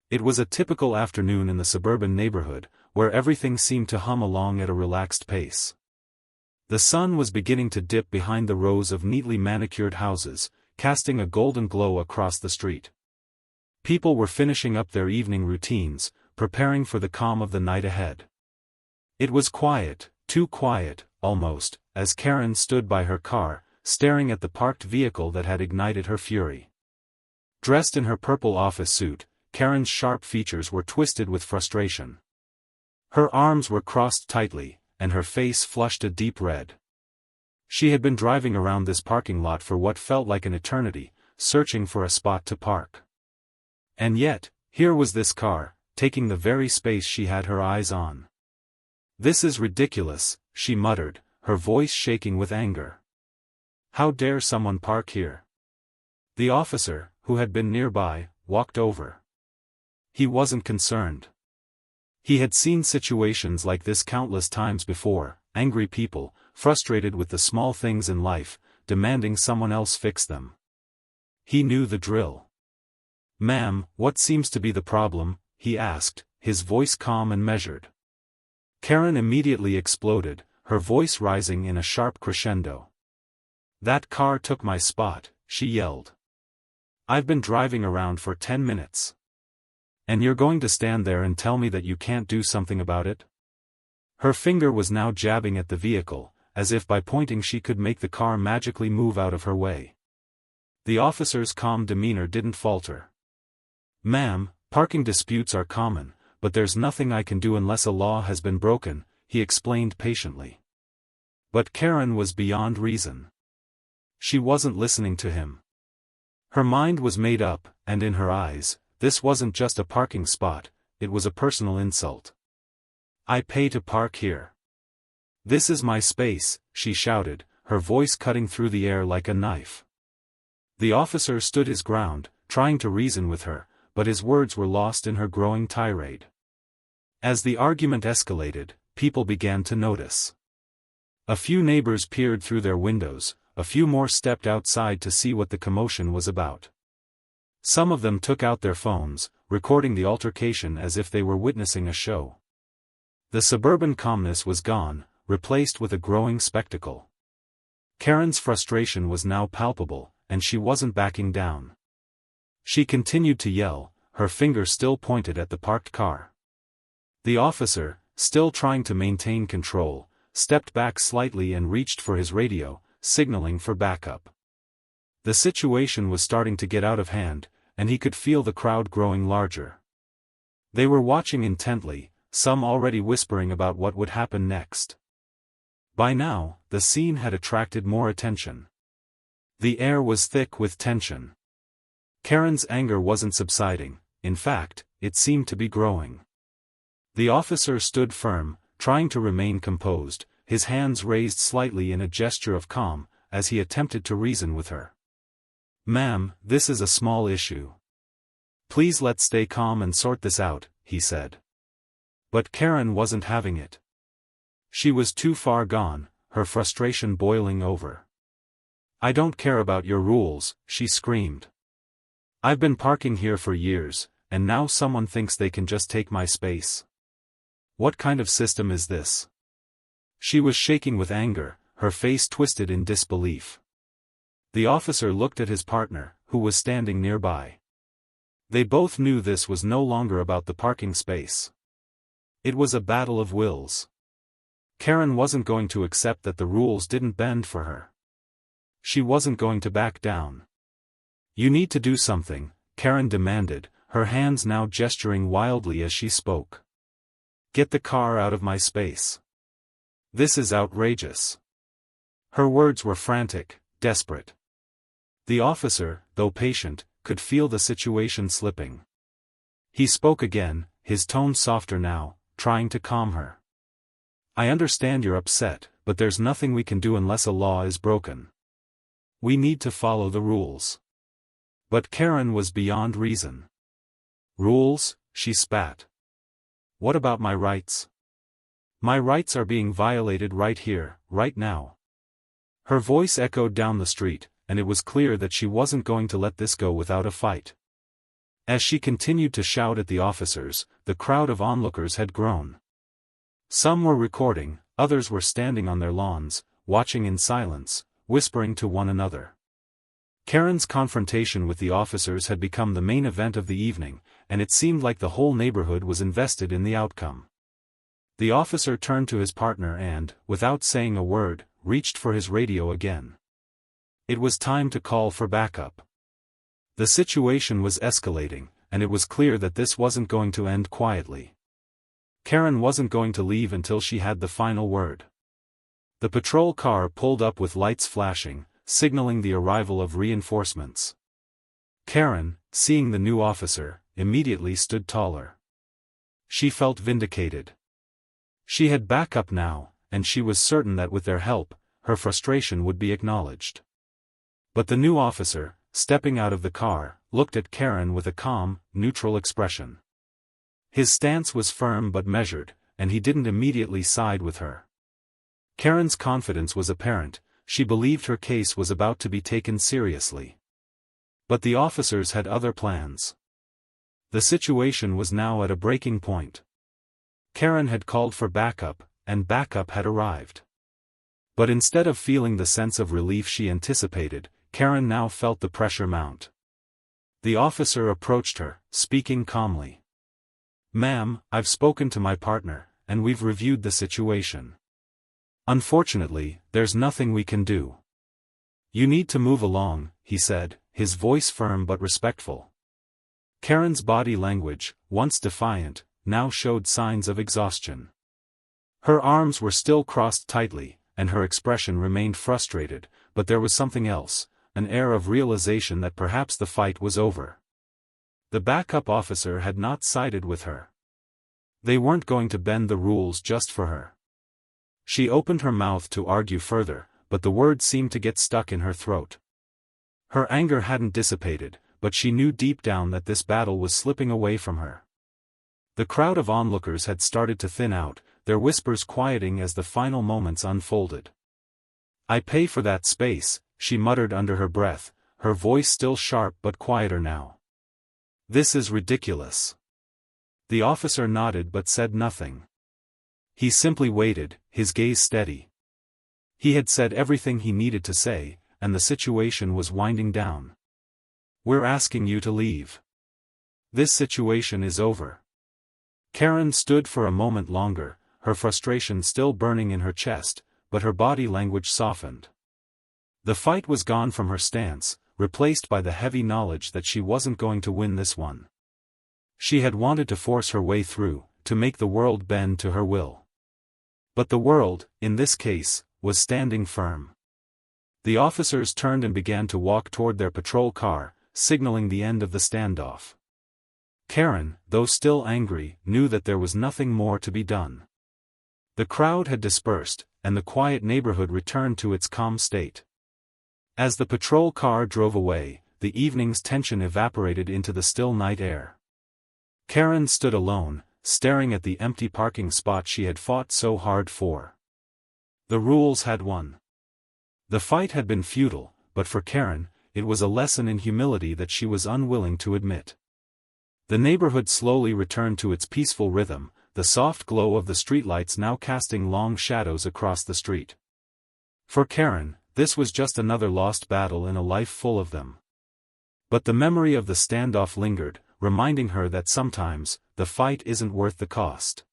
It was a typical afternoon in the suburban neighborhood, where everything seemed to hum along at a relaxed pace. The sun was beginning to dip behind the rows of neatly manicured houses, casting a golden glow across the street. People were finishing up their evening routines, preparing for the calm of the night ahead. It was quiet, too quiet, almost, as Karen stood by her car, staring at the parked vehicle that had ignited her fury. Dressed in her purple office suit, Karen's sharp features were twisted with frustration. Her arms were crossed tightly, and her face flushed a deep red. She had been driving around this parking lot for what felt like an eternity, searching for a spot to park. And yet, here was this car, taking the very space she had her eyes on. "This is ridiculous," she muttered, her voice shaking with anger. "How dare someone park here?" The officer, who had been nearby, walked over. He wasn't concerned. He had seen situations like this countless times before, angry people, frustrated with the small things in life, demanding someone else fix them. He knew the drill. "Ma'am, what seems to be the problem?" he asked, his voice calm and measured. Karen immediately exploded, her voice rising in a sharp crescendo. "That car took my spot," she yelled. "I've been driving around for 10 minutes. And you're going to stand there and tell me that you can't do something about it?" Her finger was now jabbing at the vehicle, as if by pointing she could make the car magically move out of her way. The officer's calm demeanor didn't falter. "Ma'am, parking disputes are common, but there's nothing I can do unless a law has been broken," he explained patiently. But Karen was beyond reason. She wasn't listening to him. Her mind was made up, and in her eyes, this wasn't just a parking spot, it was a personal insult. "I pay to park here. This is my space," she shouted, her voice cutting through the air like a knife. The officer stood his ground, trying to reason with her, but his words were lost in her growing tirade. As the argument escalated, people began to notice. A few neighbors peered through their windows, a few more stepped outside to see what the commotion was about. Some of them took out their phones, recording the altercation as if they were witnessing a show. The suburban calmness was gone, replaced with a growing spectacle. Karen's frustration was now palpable, and she wasn't backing down. She continued to yell, her finger still pointed at the parked car. The officer, still trying to maintain control, stepped back slightly and reached for his radio, signaling for backup. The situation was starting to get out of hand, and he could feel the crowd growing larger. They were watching intently, some already whispering about what would happen next. By now, the scene had attracted more attention. The air was thick with tension. Karen's anger wasn't subsiding, in fact, it seemed to be growing. The officer stood firm, trying to remain composed, his hands raised slightly in a gesture of calm, as he attempted to reason with her. "Ma'am, this is a small issue. Please let's stay calm and sort this out," he said. But Karen wasn't having it. She was too far gone, her frustration boiling over. "I don't care about your rules," she screamed. "I've been parking here for years, and now someone thinks they can just take my space. What kind of system is this?" She was shaking with anger, her face twisted in disbelief. The officer looked at his partner, who was standing nearby. They both knew this was no longer about the parking space. It was a battle of wills. Karen wasn't going to accept that the rules didn't bend for her. She wasn't going to back down. "You need to do something," Karen demanded, her hands now gesturing wildly as she spoke. "Get the car out of my space. This is outrageous." Her words were frantic, desperate. The officer, though patient, could feel the situation slipping. He spoke again, his tone softer now, trying to calm her. "I understand you're upset, but there's nothing we can do unless a law is broken. We need to follow the rules." But Karen was beyond reason. "Rules?" she spat. "What about my rights? My rights are being violated right here, right now." Her voice echoed down the street, and it was clear that she wasn't going to let this go without a fight. As she continued to shout at the officers, the crowd of onlookers had grown. Some were recording, others were standing on their lawns, watching in silence, whispering to one another. Karen's confrontation with the officers had become the main event of the evening, and it seemed like the whole neighborhood was invested in the outcome. The officer turned to his partner and, without saying a word, reached for his radio again. It was time to call for backup. The situation was escalating, and it was clear that this wasn't going to end quietly. Karen wasn't going to leave until she had the final word. The patrol car pulled up with lights flashing, signaling the arrival of reinforcements. Karen, seeing the new officer, immediately stood taller. She felt vindicated. She had backup now, and she was certain that with their help, her frustration would be acknowledged. But the new officer, stepping out of the car, looked at Karen with a calm, neutral expression. His stance was firm but measured, and he didn't immediately side with her. Karen's confidence was apparent. She believed her case was about to be taken seriously. But the officers had other plans. The situation was now at a breaking point. Karen had called for backup, and backup had arrived. But instead of feeling the sense of relief she anticipated, Karen now felt the pressure mount. The officer approached her, speaking calmly. "Ma'am, I've spoken to my partner, and we've reviewed the situation. Unfortunately, there's nothing we can do. You need to move along," he said, his voice firm but respectful. Karen's body language, once defiant, now showed signs of exhaustion. Her arms were still crossed tightly, and her expression remained frustrated, but there was something else, an air of realization that perhaps the fight was over. The backup officer had not sided with her. They weren't going to bend the rules just for her. She opened her mouth to argue further, but the words seemed to get stuck in her throat. Her anger hadn't dissipated, but she knew deep down that this battle was slipping away from her. The crowd of onlookers had started to thin out, their whispers quieting as the final moments unfolded. "I pay for that space," she muttered under her breath, her voice still sharp but quieter now. "This is ridiculous." The officer nodded but said nothing. He simply waited, his gaze steady. He had said everything he needed to say, and the situation was winding down. "We're asking you to leave. This situation is over." Karen stood for a moment longer, her frustration still burning in her chest, but her body language softened. The fight was gone from her stance, replaced by the heavy knowledge that she wasn't going to win this one. She had wanted to force her way through, to make the world bend to her will. But the world, in this case, was standing firm. The officers turned and began to walk toward their patrol car, signaling the end of the standoff. Karen, though still angry, knew that there was nothing more to be done. The crowd had dispersed, and the quiet neighborhood returned to its calm state. As the patrol car drove away, the evening's tension evaporated into the still night air. Karen stood alone, staring at the empty parking spot she had fought so hard for. The rules had won. The fight had been futile, but for Karen, it was a lesson in humility that she was unwilling to admit. The neighborhood slowly returned to its peaceful rhythm, the soft glow of the streetlights now casting long shadows across the street. For Karen, this was just another lost battle in a life full of them. But the memory of the standoff lingered, reminding her that sometimes, the fight isn't worth the cost.